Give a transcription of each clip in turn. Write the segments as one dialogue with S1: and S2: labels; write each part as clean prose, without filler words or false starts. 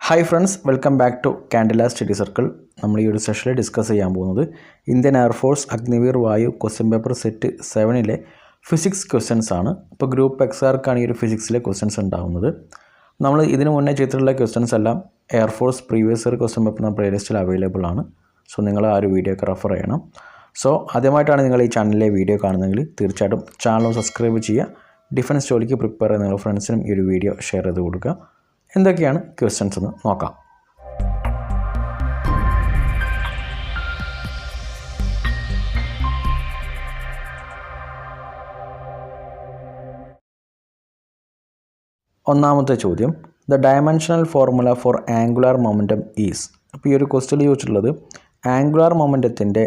S1: Hi friends, welcome back to Candela Study Circle. നമ്മൾ ഈ ഒരു സെഷനിൽ ഡിസ്കസ് ചെയ്യാൻ പോകുന്നത് Indian air force Agniveer Vayu question paper set 7ലെ ഫിസിക്സ് ക്വസ്റ്റ്യൻസ് ആണ്. ഇപ്പോൾ ഗ്രൂപ്പ് എക്സാർക്കാണ് ഈ ഒരു ഫിസിക്സിലെ ക്വസ്റ്റ്യൻസ് ഉണ്ടാകുന്നത്. നമ്മൾ ഇതിനു മുന്നേ ചെയ്തിട്ടുള്ള ക്വസ്റ്റ്യൻസ് എല്ലാം air force previous year question paper നമ്മുടെ പ്ലേലിസ്റ്റിൽ അവൈലബിൾ ആണ്. സോ നിങ്ങൾ ആ ഒരു വീഡിയോ ഒക്കെ റെഫർ ചെയ്യണം. സോ ആദ്യമായിട്ടാണ് നിങ്ങൾ ഈ ചാനലിലെ വീഡിയോ കാണുന്നതെങ്കിൽ തീർച്ചയായിട്ടും ചാനൽ സബ്സ്ക്രൈബ് ചെയ്യുക. ഡിഫൻസ് ജോലിക്ക് പ്രിപ്പയർ ചെയ്യുന്ന നിങ്ങളുടെ ഫ്രണ്ട്സിനും ഈ ഒരു വീഡിയോ ഷെയർ ചെയ്ത് കൊടുക്കുക. എന്തൊക്കെയാണ് ക്വസ്റ്റ്യൻസ് എന്ന് നോക്കാം. ഒന്നാമത്തെ ചോദ്യം, the dimensional formula for angular momentum is. അപ്പോൾ ഈ ഒരു ക്വസ്റ്റ്യനിൽ ചോദിച്ചിട്ടുള്ളത് ആംഗുലാർ മൊമെൻറ്റത്തിൻ്റെ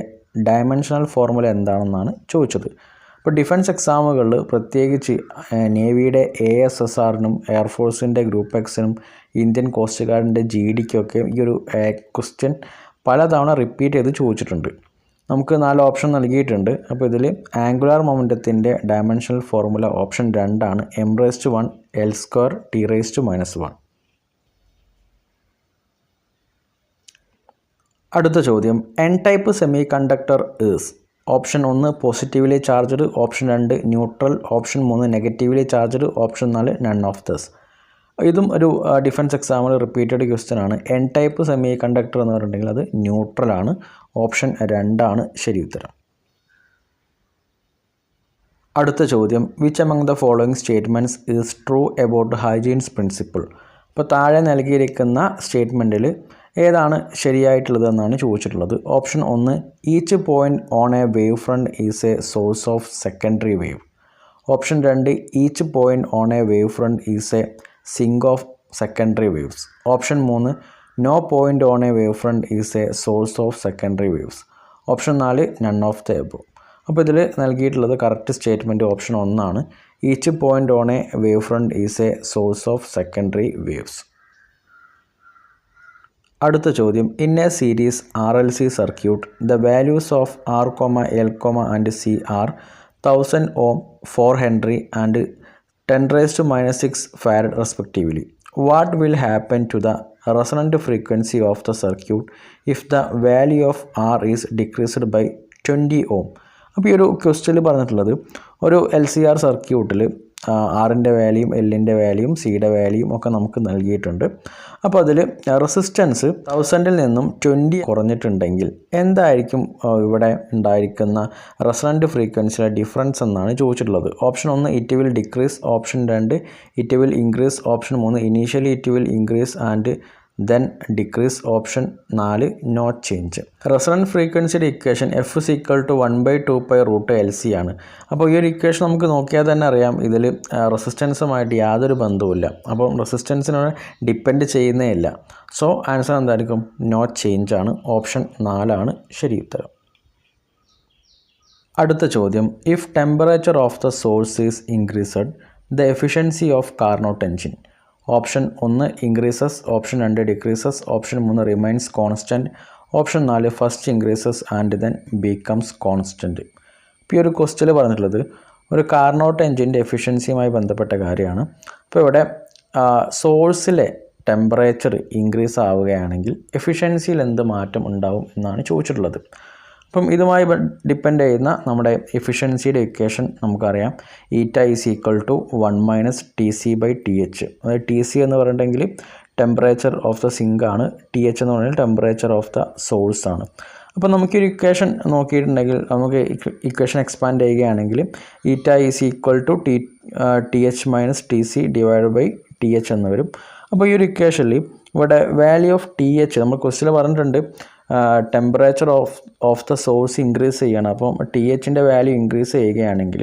S1: ഡയമെൻഷണൽ ഫോർമുല എന്താണെന്നാണ് ചോദിച്ചത്. ഇപ്പോൾ ഡിഫൻസ് എക്സാമുകളിൽ പ്രത്യേകിച്ച് നേവിയുടെ ASSRനും എയർഫോഴ്സിൻ്റെ ഗ്രൂപ്പ് എക്സിനും ഇന്ത്യൻ കോസ്റ്റ് ഗാർഡിൻ്റെ GDക്കൊക്കെ ഈ ഒരു ക്വസ്റ്റ്യൻ പലതവണ റിപ്പീറ്റ് ചെയ്ത് ചോദിച്ചിട്ടുണ്ട്. നമുക്ക് 4 ഓപ്ഷൻ നൽകിയിട്ടുണ്ട്. അപ്പോൾ ഇതിൽ ആംഗുലാർ മൊമെൻറ്റത്തിൻ്റെ ഡയമെൻഷണൽ ഫോർമുല ഓപ്ഷൻ 2 ആണ്, m⁻1 L² T⁻−1. അടുത്ത ചോദ്യം, N type semi conductor is. Option 1 positively charged, option 2 neutral, option 3 negatively charged, option 4 none of this. ഇതും ഒരു ഡിഫൻസ് എക്സാമിൽ റിപ്പീറ്റഡ് ക്വസ്റ്റ്യൻ ആണ്. N ടൈപ്പ് സെമി കണ്ടക്ടർ എന്ന് പറഞ്ഞിട്ടുണ്ടെങ്കിൽ അത് ന്യൂട്രലാണ്. ഓപ്ഷൻ 2 ആണ് ശരി ഉത്തരം. അടുത്ത ചോദ്യം, which among the following statements is true about Huygens principle. ഇപ്പോൾ താഴെ നൽകിയിരിക്കുന്ന സ്റ്റേറ്റ്മെൻറ്റിൽ ഏതാണ് ശരിയായിട്ടുള്ളതെന്നാണ് ചോദിച്ചിട്ടുള്ളത്. Option 1 each point on a wave front is a source of secondary wave. Option 2 each point on a wave front is a sink of secondary waves. Option 3 no point on a wave front is a source of secondary waves. Option 4 none of the above. അപ്പോൾ ഇതിൽ നൽകിയിട്ടുള്ളത് correct statement option 1 ആണ്, each point on a wave front is a source of secondary waves. അടുത്ത ചോദ്യം, in a series RLC circuit the values of R, L, and C are 1000 ohm, 4 Henry and 10⁻⁻6 farad respectively. What will happen to the resonant frequency of the circuit if the value of R is decreased by 20 ohm? അപ്പോൾ ഈ ഒരു ക്വസ്റ്റ്യനിൽ പറഞ്ഞിട്ടുള്ളത് ഒരു LCR സർക്യൂട്ടിൽ ആറിൻ്റെ വാല്യൂം, എല്ലിൻ്റെ വാല്യൂം, സിയുടെ വാല്യൂം ഒക്കെ നമുക്ക് നൽകിയിട്ടുണ്ട്. അപ്പോൾ അതിൽ റെസിസ്റ്റൻസ് 1000-ൽ നിന്നും 20 കുറഞ്ഞിട്ടുണ്ടെങ്കിൽ എന്തായിരിക്കും ഇവിടെ ഉണ്ടായിരിക്കുന്ന റെസണൻറ്റ് ഫ്രീക്വൻസിയിലെ ഡിഫറൻസ് എന്നാണ് ചോദിച്ചിട്ടുള്ളത്. Option 1 it will decrease, option 2 it will increase, option 3 initially it will increase and then decrease, option 4 not change. Resonant ഫ്രീക്വൻസിയുടെ ഇക്വേഷൻ F = 1/2π√LC ആണ്. അപ്പോൾ ഈ ഒരു ഇക്വേഷൻ നമുക്ക് നോക്കിയാൽ തന്നെ അറിയാം ഇതിൽ റെസിസ്റ്റൻസുമായിട്ട് യാതൊരു ബന്ധവുമില്ല. അപ്പോൾ റെസിസ്റ്റൻസിനോട് ഡിപ്പെൻഡ് ചെയ്യുന്നേ ഇല്ല. സോ ആൻസർ എന്തായിരിക്കും? നോട്ട് ചേഞ്ച് ആണ്. ഓപ്ഷൻ 4 ആണ് ശരി ഉത്തരം. അടുത്ത ചോദ്യം, if temperature of the source is increased the efficiency of Carnot engine. Option 1 increases, option 2 decreases, option 3 remains constant, option 4 first increases and then becomes constant. ഇപ്പോൾ ഈ ഒരു ക്വസ്റ്റ്യനിൽ പറഞ്ഞിട്ടുള്ളത് ഒരു കാർനോട്ട് എൻജിൻ്റെ എഫിഷ്യൻസിയുമായി ബന്ധപ്പെട്ട കാര്യമാണ്. അപ്പോൾ ഇവിടെ സോഴ്സിലെ ടെമ്പറേച്ചർ ഇൻക്രീസ് ആവുകയാണെങ്കിൽ എഫിഷ്യൻസിയിൽ എന്ത് മാറ്റം ഉണ്ടാവും എന്നാണ് ചോദിച്ചിട്ടുള്ളത്. അപ്പം ഇതുമായി ഡിപ്പെൻഡ് ചെയ്യുന്ന നമ്മുടെ എഫിഷ്യൻസിയുടെ ഇക്വേഷൻ നമുക്കറിയാം, ഈറ്റ ഈസ് ഈക്വൽ ടു 1 - TC/TH. അതായത് TC എന്ന് പറഞ്ഞിട്ടുണ്ടെങ്കിൽ ടെമ്പറേച്ചർ ഓഫ് ദ സിങ്ക് ആണ്, TH എന്ന് പറഞ്ഞാൽ ടെമ്പറേച്ചർ ഓഫ് ദ സോഴ്സ് ആണ്. അപ്പോൾ നമുക്കൊരു ഇക്വേഷൻ നോക്കിയിട്ടുണ്ടെങ്കിൽ നമുക്ക് ഇക്വേഷൻ എക്സ്പാൻഡ് ചെയ്യുകയാണെങ്കിൽ ഈറ്റ is equal to TH - TC/TH എന്ന് വരും. അപ്പോൾ ഈ ഒരു ഇക്വേഷനിൽ ഇവിടെ വാല്യൂ ഓഫ് TH നമ്മൾ ക്വസ്റ്റ്യൻ പറഞ്ഞിട്ടുണ്ട്, temperature of the source increase ചെയ്യണം. അപ്പം THൻ്റെ വാല്യൂ ഇൻക്രീസ് ചെയ്യുകയാണെങ്കിൽ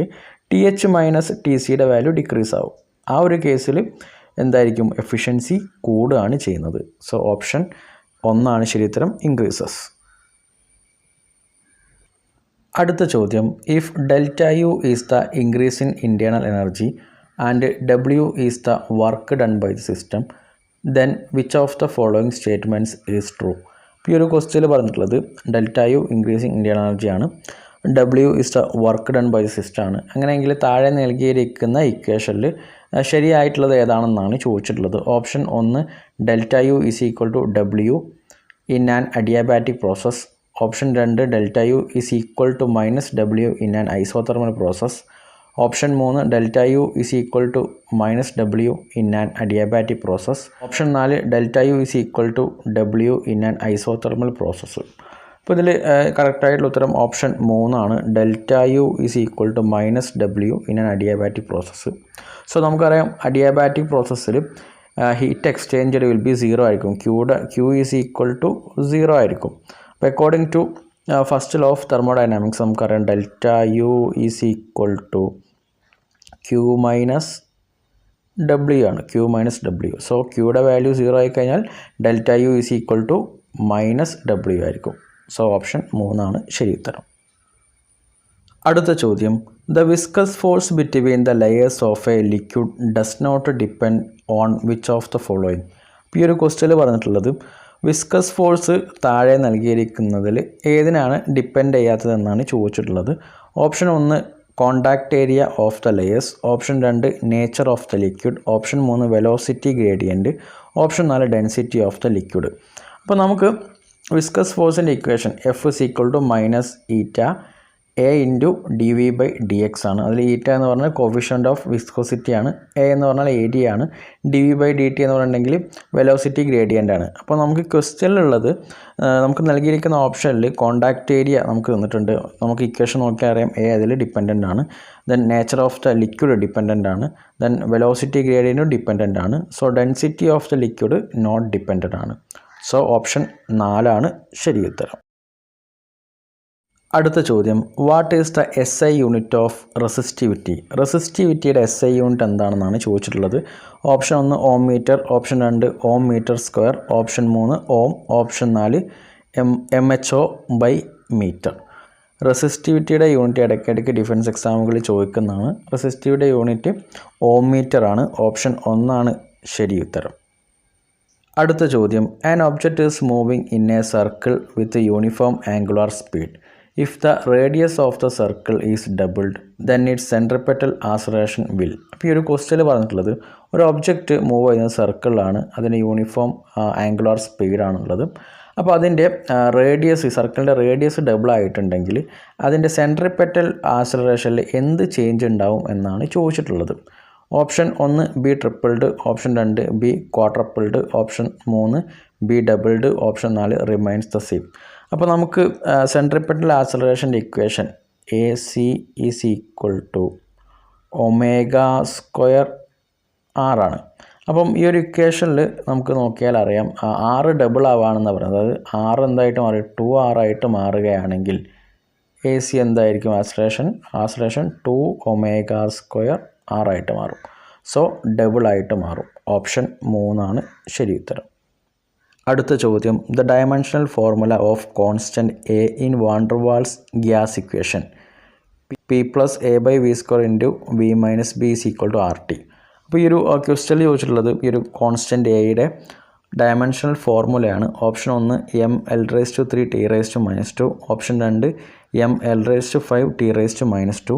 S1: TH - TCയുടെ വാല്യൂ ഡിക്രീസ് ആവും. ആ ഒരു കേസിൽ എന്തായിരിക്കും? എഫിഷ്യൻസി കൂടുകയാണ് ചെയ്യുന്നത്. സോ ഓപ്ഷൻ 1 ആണ് ശരി ഉത്തരം, ഇൻക്രീസസ്. അടുത്ത ചോദ്യം, if ΔU is the increase in internal energy and W is the work done by the system, then which of the following statements is true. ഈ ഒരു ക്വസ്റ്റ്യനിൽ പറഞ്ഞിട്ടുള്ളത് ΔU ഇൻക്രീസിങ് ഇൻറ്റേർണൽ എനർജിയാണ്. W is the work done by the system ആണ്. അങ്ങനെയെങ്കിൽ താഴെ നൽകിയിരിക്കുന്ന ഇക്വേഷനിൽ ശരിയായിട്ടുള്ളത് ഏതാണെന്നാണ് ചോദിച്ചിട്ടുള്ളത്. Option 1 delta U is equal to W in an adiabatic process. Option 2 delta U is equal to minus W in an isothermal process. Option 3 delta U is equal to minus W in an adiabatic process. Option 4 delta U is equal to W in an isothermal process. അപ്പോൾ ഇതിൽ കറക്റ്റായിട്ടുള്ള ഉത്തരം option 3 ആണ്. Delta U is equal to minus W in an adiabatic process. So നമുക്കറിയാം adiabatic പ്രോസസ്സിൽ heat exchanger will be 0 ആയിരിക്കും. Q is equal to 0 ആയിരിക്കും. അപ്പോൾ according to first law of thermodynamics നമുക്കറിയാം delta U is equal to Q minus W ആണ്. Q minus W. So Qയുടെ value 0 ആയിക്കഴിഞ്ഞാൽ delta U is equal to minus W ആയിരിക്കും. So option 3 ആണ് ശരി ഉത്തരം. അടുത്ത ചോദ്യം, the viscous force between the layers of a liquid does not depend on which of the following. ഇപ്പോൾ ഈ ഒരു ക്വസ്റ്റ്യനിൽ പറഞ്ഞിട്ടുള്ളത് വിസ്കസ് ഫോഴ്സ് താഴെ നൽകിയിരിക്കുന്നതിൽ ഏതിനാണ് ഡിപ്പെൻഡ് ചെയ്യാത്തതെന്നാണ് ചോദിച്ചിട്ടുള്ളത്. Option 1 contact area of the layers. Option 2 nature of the liquid. Option 3 velocity gradient. Option 4 density of the liquid. അപ്പോൾ നമുക്ക് വിസ്കസ് ഫോഴ്സിൻ്റെ equation f is equal to minus eta a into d v by d x ആണ്. അതിൽ eta എന്ന് പറഞ്ഞാൽ coefficient of viscosity ആണ്, a എന്ന് പറഞ്ഞാൽ ഏരിയ ആണ്, d v by d t എന്ന് പറഞ്ഞിട്ടുണ്ടെങ്കിൽ വെലോസിറ്റി ഗ്രേഡിയൻ്റ് ആണ്. അപ്പോൾ നമുക്ക് ക്വസ്റ്റ്യനിലുള്ളത് നമുക്ക് നൽകിയിരിക്കുന്ന ഓപ്ഷനിൽ കോണ്ടാക്ട് ഏരിയ നമുക്ക് തന്നിട്ടുണ്ട്. നമുക്ക് ഇക്വേഷൻ നോക്കിയാൽ അറിയാം എ അതിൽ ഡിപ്പെൻഡൻ്റ് ആണ്. Then nature of the liquid dependent ആണ്. ദെൻ വെലോസിറ്റി ഗ്രേഡിയൻറ്റും ഡിപ്പെൻഡൻ്റ് ആണ്. So density of the liquid not dependent ആണ്. സോ ഓപ്ഷൻ 4 ആണ് ശരി ഉത്തരം. അടുത്ത ചോദ്യം, what is the SI unit of resistivity. റെസിസ്റ്റിവിറ്റിയുടെ SI യൂണിറ്റ് എന്താണെന്നാണ് ചോദിച്ചിട്ടുള്ളത്. Option 1 ohm metre. Option 2 ohm metre square. Option 3 ohm. Option 4 MHO by metre. റെസിസ്റ്റിവിറ്റിയുടെ യൂണിറ്റ് ഇടയ്ക്കിടയ്ക്ക് ഡിഫൻസ് എക്സാമുകളിൽ ചോദിക്കുന്നതാണ്. റെസിസ്റ്റിവിറ്റിയുടെ യൂണിറ്റ് ഓം മീറ്റർ ആണ്. ഓപ്ഷൻ 1 ആണ് ശരി ഉത്തരം. അടുത്ത ചോദ്യം, an object is moving in A circle with uniform angular speed. If the radius of the circle is doubled then it's centripetal acceleration will. അപ്പോൾ ഈ ഒരു ക്വസ്റ്റ്യനിൽ പറഞ്ഞിട്ടുള്ളത് ഒരു ഒബ്ജക്റ്റ് മൂവ് ചെയ്യുന്ന സർക്കിളാണ്, അതിന് യൂണിഫോം ആംഗുലാർ സ്പീഡാണുള്ളത്. അപ്പോൾ അതിൻ്റെ റേഡിയസ്, സർക്കിളിൻ്റെ റേഡിയസ് ഡബിൾ ആയിട്ടുണ്ടെങ്കിൽ അതിൻ്റെ സെൻട്രിപെറ്റൽ ആക്സലറേഷനിൽ എന്ത് ചേഞ്ച് ഉണ്ടാവും എന്നാണ് ചോദിച്ചിട്ടുള്ളത്. Option 1 be tripled. Option 2 be quadrupled. Option 3 be doubled. Option 4 remains the same. അപ്പോൾ നമുക്ക് സെൻട്രിപെറ്റൽ ആക്സലറേഷൻ്റെ equation AC is equal to omega square R ആണ്. അപ്പം ഈ ഒരു ഇക്വേഷനിൽ നമുക്ക് നോക്കിയാൽ അറിയാം R ഡബിൾ ആവുകയാണെന്ന് പറയുന്നത്. അതായത് R എന്തായിട്ട് മാറി 2R ആയിട്ട് മാറുകയാണെങ്കിൽ AC എന്തായിരിക്കും ആക്സലറേഷൻ 2 ഒമേഗ സ്ക്വയർ R ആയിട്ട് മാറും. സോ ഡബിൾ ആയിട്ട് മാറും. ഓപ്ഷൻ 3 ആണ് ശരി ഉത്തരം. അടുത്ത ചോദ്യം, the dimensional formula of constant a in van der Waals gas equation P plus A by V square into V minus B is equal to RT. അപ്പോൾ ഈ ഒരു ക്വസ്റ്റ്യനിൽ ചോദിച്ചിട്ടുള്ളത് ഈ ഒരു കോൺസ്റ്റൻറ്റ് എയുടെ ഡയമെൻഷണൽ ഫോർമുലയാണ്. Option 1 ml3 T⁻². Option 2 ml5 T⁻².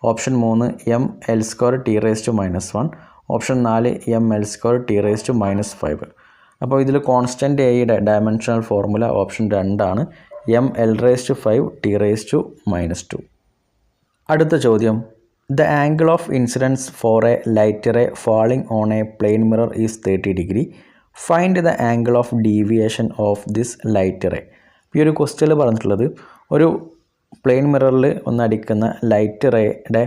S1: Option 3 ml² T⁻⁻1. Option 4 ml² T⁻⁻5. അപ്പോൾ ഇതിൽ കോൺസ്റ്റൻറ്റ് എയുടെ ഡയമെൻഷണൽ ഫോർമുല ഓപ്ഷൻ 2 ആണ്, ml5 T⁻². അടുത്ത ചോദ്യം, the angle of incidence for a light ray falling on a plane mirror is 30 degree. Find the angle of deviation of this light ray. ഈ ഒരു ക്വസ്റ്റ്യനിൽ പറഞ്ഞിട്ടുള്ളത് ഒരു പ്ലെയിൻ മിററിൽ ഒന്നടിക്കുന്ന ലൈറ്റ് റേയുടെ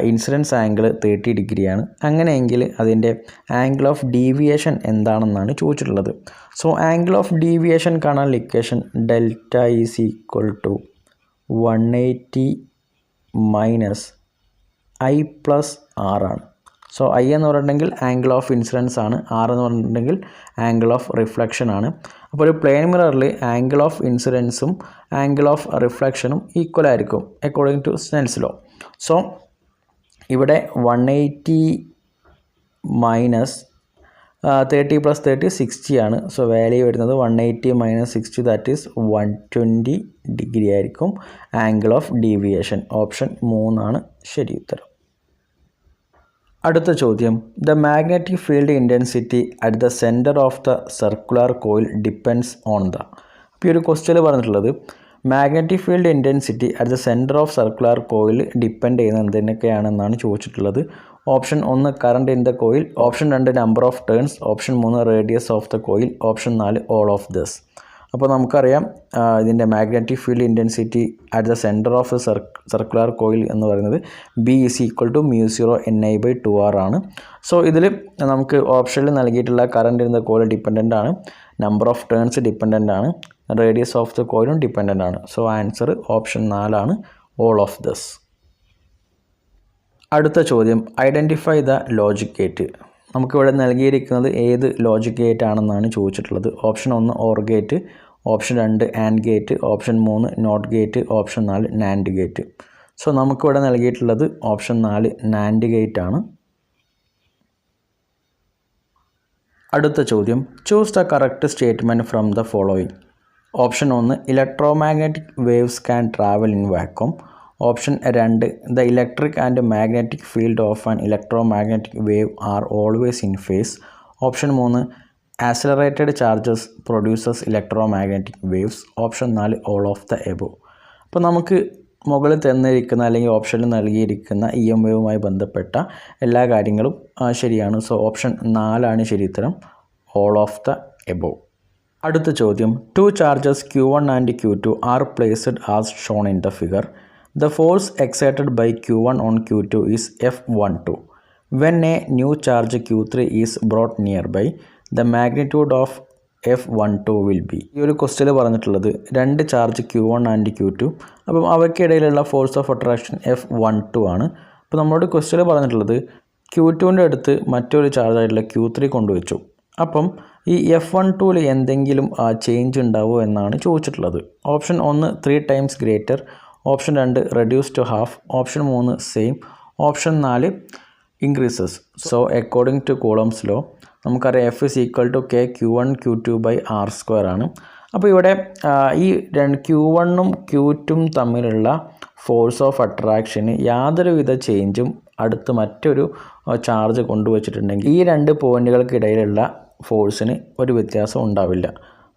S1: ഇൻസിഡൻസ് ആംഗിൾ 30 ഡിഗ്രിയാണ്. അങ്ങനെയെങ്കിൽ അതിൻ്റെ ആംഗിൾ ഓഫ് ഡീവിയേഷൻ എന്താണെന്നാണ് ചോദിച്ചിട്ടുള്ളത്. സോ ആംഗിൾ ഓഫ് ഡീവിയേഷൻ കാണാൻ equation delta is equal to 180 minus I plus R ആണ്. സോ I എന്ന് പറഞ്ഞിട്ടുണ്ടെങ്കിൽ ആംഗിൾ ഓഫ് ഇൻസിഡൻസ് ആണ്, R എന്ന് പറഞ്ഞിട്ടുണ്ടെങ്കിൽ ആംഗിൾ ഓഫ് റിഫ്ലക്ഷൻ ആണ്. അപ്പോൾ ഒരു പ്ലെയിൻ മിററിൽ ആംഗിൾ ഓഫ് ഇൻസിഡൻസും ആംഗിൾ ഓഫ് റിഫ്ലക്ഷനും ഈക്വൽ ആയിരിക്കും according to Snell's law. So ഇവിടെ 180 മൈനസ് 30 + 30 60 ആണ്. സോ വാല്യൂ വരുന്നത് 180 - 60 ദാറ്റ് ഈസ് 120 ഡിഗ്രി ആയിരിക്കും ആംഗിൾ ഓഫ് ഡീവിയേഷൻ. ഓപ്ഷൻ 3 ആണ് ശരി ഉത്തരം. അടുത്ത ചോദ്യം, the magnetic field intensity at the centre of the circular coil depends on the. അപ്പോൾ ഈ ഒരു ക്വസ്റ്റ്യൻ പറഞ്ഞിട്ടുള്ളത് magnetic field intensity at the centre of circular coil depend ചെയ്യുന്നത് എന്തിനൊക്കെയാണെന്നാണ് ചോദിച്ചിട്ടുള്ളത്. Option 1 current in the coil, option 2 number of turns, option 3 radius of the coil, option 4 all of this. അപ്പോൾ നമുക്കറിയാം ഇതിൻ്റെ magnetic field intensity at the centre of the circular coil എന്ന് പറയുന്നത് B = μ0 Ni/2r ആണ്. So ഇതിൽ നമുക്ക് ഓപ്ഷനിൽ നൽകിയിട്ടുള്ള current in the coil dependent ആണ്, നമ്പർ ഓഫ് ടേൺസ് ഡിപ്പെൻഡൻ്റ് ആണ്, റേഡിയസ് ഓഫ് ദ കോയിലും ഡിപ്പെൻഡൻ്റ് ആണ്. സോ ആൻസർ ഓപ്ഷൻ 4 ആണ് ഓൾ ഓഫ് ദിസ്. അടുത്ത ചോദ്യം, ഐഡൻറ്റിഫൈ ദ ലോജിക് ഗേറ്റ്. നമുക്കിവിടെ നൽകിയിരിക്കുന്നത് ഏത് ലോജിക് ഗേറ്റ് ആണെന്നാണ് ചോദിച്ചിട്ടുള്ളത്. Option 1 or gate, option 2 and gate, option 3 not gate, option 4 NAND gate. So നമുക്കിവിടെ നൽകിയിട്ടുള്ളത് ഓപ്ഷൻ 4 നാൻഡ് ഗേറ്റ് ആണ്. അടുത്ത ചോദ്യം, choose the correct statement from the following. Option 1 electromagnetic waves can travel in vacuum. Option 2 the electric and magnetic field of an electromagnetic wave are always in phase. Option 3 accelerated charges produces electromagnetic waves. Option 4 all of the above. അപ്പോൾ നമുക്ക് മുകളിൽ തന്നിരിക്കുന്ന അല്ലെങ്കിൽ ഓപ്ഷനിൽ നൽകിയിരിക്കുന്ന EM വേവുമായി ബന്ധപ്പെട്ട എല്ലാ കാര്യങ്ങളും ശരിയാണ്. സോ ഓപ്ഷൻ 4 ആണ് ശരി ഉത്തരം, ഓൾ ഓഫ് ദ എബോ. അടുത്ത ചോദ്യം, 2 charges Q1 and Q2 are placed as shown in the figure. The force exerted by Q1 on Q2 is F12. When a new charge Q3 is brought nearby, the magnitude of F12 will be. ഈ ഒരു question പറഞ്ഞിട്ടുള്ളത് 2 charge Q1 and Q2, അപ്പം അവയ്ക്കിടയിലുള്ള force of attraction F12 ആണ്. അപ്പോൾ നമ്മളോട് question പറഞ്ഞിട്ടുള്ളത് Q2ൻ്റെ അടുത്ത് മറ്റൊരു ചാർജായിട്ടുള്ള Q3 കൊണ്ടുവച്ചു. അപ്പം ഈ F12ൽ എന്തെങ്കിലും ചേഞ്ച് ഉണ്ടാവുമോ എന്നാണ് ചോദിച്ചിട്ടുള്ളത്. Option 1 3 times greater, option 2 reduce to half, option 3 same, option 4 increases. So according to Coulomb's law നമുക്കറിയാം F = K Q1 Q2/r² ആണ്. അപ്പോൾ ഇവിടെ ഈ Q1ഉം Q2ഉം തമ്മിലുള്ള ഫോഴ്സ് ഓഫ് അട്രാക്ഷന് യാതൊരുവിധ ചേഞ്ചും അടുത്ത് മറ്റൊരു ചാർജ് കൊണ്ടുവച്ചിട്ടുണ്ടെങ്കിൽ ഈ 2 പോയിൻറ്റുകൾക്കിടയിലുള്ള ഫോഴ്സിന് ഒരു വ്യത്യാസം ഉണ്ടാവില്ല.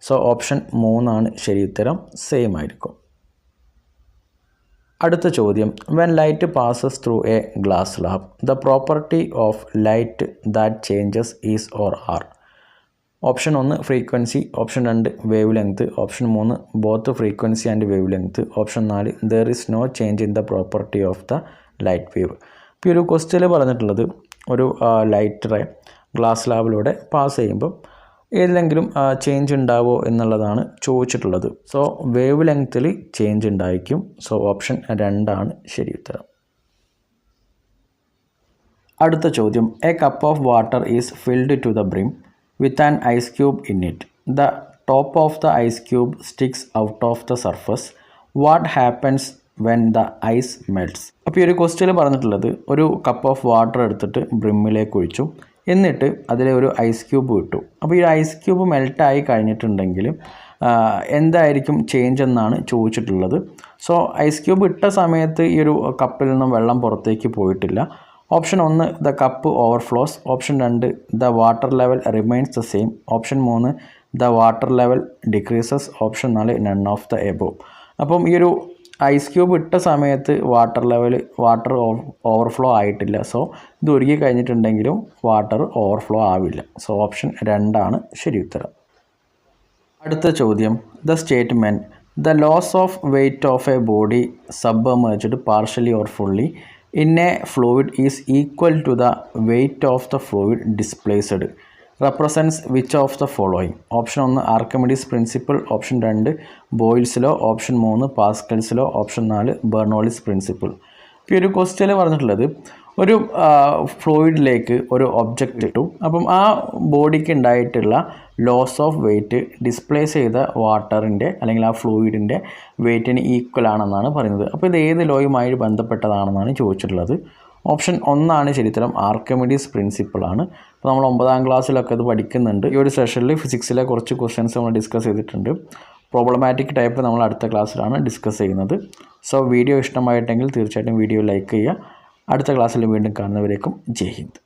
S1: സോ ഓപ്ഷൻ 3 ആണ് ശരി ഉത്തരം, സെയിം ആയിരിക്കും. അടുത്ത ചോദ്യം, when light passes through a glass slab the property of light that changes is or are. Option 1 frequency, option 2 wavelength, option 3 both frequency and wavelength, option 4 there is no change in the property of the light wave. ഇപ്പോൾ ഈ ഒരു question പറഞ്ഞിട്ടുള്ളത് ഒരു light ray glass സ്ലാബിലൂടെ pass ചെയ്യുമ്പം ഏതിലെങ്കിലും change ഉണ്ടാവുമോ എന്നുള്ളതാണ് ചോദിച്ചിട്ടുള്ളത്. സോ വേവ് ലെങ്ത്തിൽ ചേഞ്ച് ഉണ്ടായിരിക്കും. സോ ഓപ്ഷൻ 2 ആണ് ശരി ഉത്തരം. അടുത്ത ചോദ്യം, a cup of water is filled to the brim with an ice cube in it. The top of the ice cube sticks out of the surface. What happens when the ice melts. അപ്പോൾ ഈ ഒരു question പറഞ്ഞിട്ടുള്ളത് ഒരു cup of water എടുത്തിട്ട് ബ്രിമ്മിലേക്ക് ഒഴിച്ചു, എന്നിട്ട് അതിൽ ഒരു ഐസ് ക്യൂബ് ഇട്ടു. അപ്പോൾ ഈ ഐസ് ക്യൂബ് മെൽറ്റായി കഴിഞ്ഞിട്ടുണ്ടെങ്കിൽ എന്തായിരിക്കും ചേഞ്ച് എന്നാണ് ചോദിച്ചിട്ടുള്ളത്. സോ ഐസ് ക്യൂബ് ഇട്ട സമയത്ത് ഈ ഒരു കപ്പിൽ നിന്നും വെള്ളം പുറത്തേക്ക് പോയിട്ടില്ല. Option 1 the cup overflows, option 2 the water level remains the same, option 3 the water level decreases, option 4 none of the above. അപ്പം ഈ ഒരു ഐസ് ക്യൂബ് ഇട്ട സമയത്ത് വാട്ടർ ഓവർഫ്ലോ ആയിട്ടില്ല. സോ ഇത് ഒഴുകി കഴിഞ്ഞിട്ടുണ്ടെങ്കിലും വാട്ടർ ഓവർഫ്ലോ ആവില്ല. സോ ഓപ്ഷൻ 2 ആണ് ശരി ഉത്തരം. അടുത്ത ചോദ്യം, the statement the loss of weight of a body submerged partially or fully in a fluid is equal to the weight of the fluid displaced represents which of the following. Option 1 Archimedes principle, option 2 Boyle's law, option 3 Pascal's law, option 4 Bernoulli's principle. ഇപ്പോൾ ഒരു question പറഞ്ഞിട്ടുള്ളത് ഒരു ഫ്ലൂയിഡിലേക്ക് ഒരു object ഇട്ടു. അപ്പം ആ ബോഡിക്ക് ഉണ്ടായിട്ടുള്ള ലോസ് ഓഫ് വെയ്റ്റ് ഡിസ്പ്ലേസ് ചെയ്ത വാട്ടറിൻ്റെ അല്ലെങ്കിൽ ആ ഫ്ലൂയിഡിൻ്റെ വെയ്റ്റിന് ഈക്വൽ ആണെന്നാണ് പറയുന്നത്. അപ്പോൾ ഇത് ഏത് ലോയുമായി ബന്ധപ്പെട്ടതാണെന്നാണ് ചോദിച്ചിട്ടുള്ളത്. ഓപ്ഷൻ 1 ആണ് ശരിത്തരം. ആർക്കിമിഡീസ് പ്രിൻസിപ്പിളാണ്. അപ്പോൾ നമ്മൾ 9ാം ക്ലാസ്സിലൊക്കെ അത് പഠിക്കുന്നുണ്ട്. ഈ ഒരു സെഷനിൽ ഫിസിക്സിലെ കുറച്ച് ക്വസ്റ്റ്യൻസ് നമ്മൾ ഡിസ്കസ് ചെയ്തിട്ടുണ്ട്. പ്രോബ്ലമാറ്റിക് ടൈപ്പ് നമ്മൾ അടുത്ത ക്ലാസ്സിലാണ് ഡിസ്കസ് ചെയ്യുന്നത്. സോ വീഡിയോ ഇഷ്ടമായിട്ടെങ്കിൽ തീർച്ചയായിട്ടും വീഡിയോ ലൈക്ക് ചെയ്യുക. അടുത്ത ക്ലാസ്സിൽ വീണ്ടും കാണുന്നവരേക്കും ജയ് ഹിന്ദ്.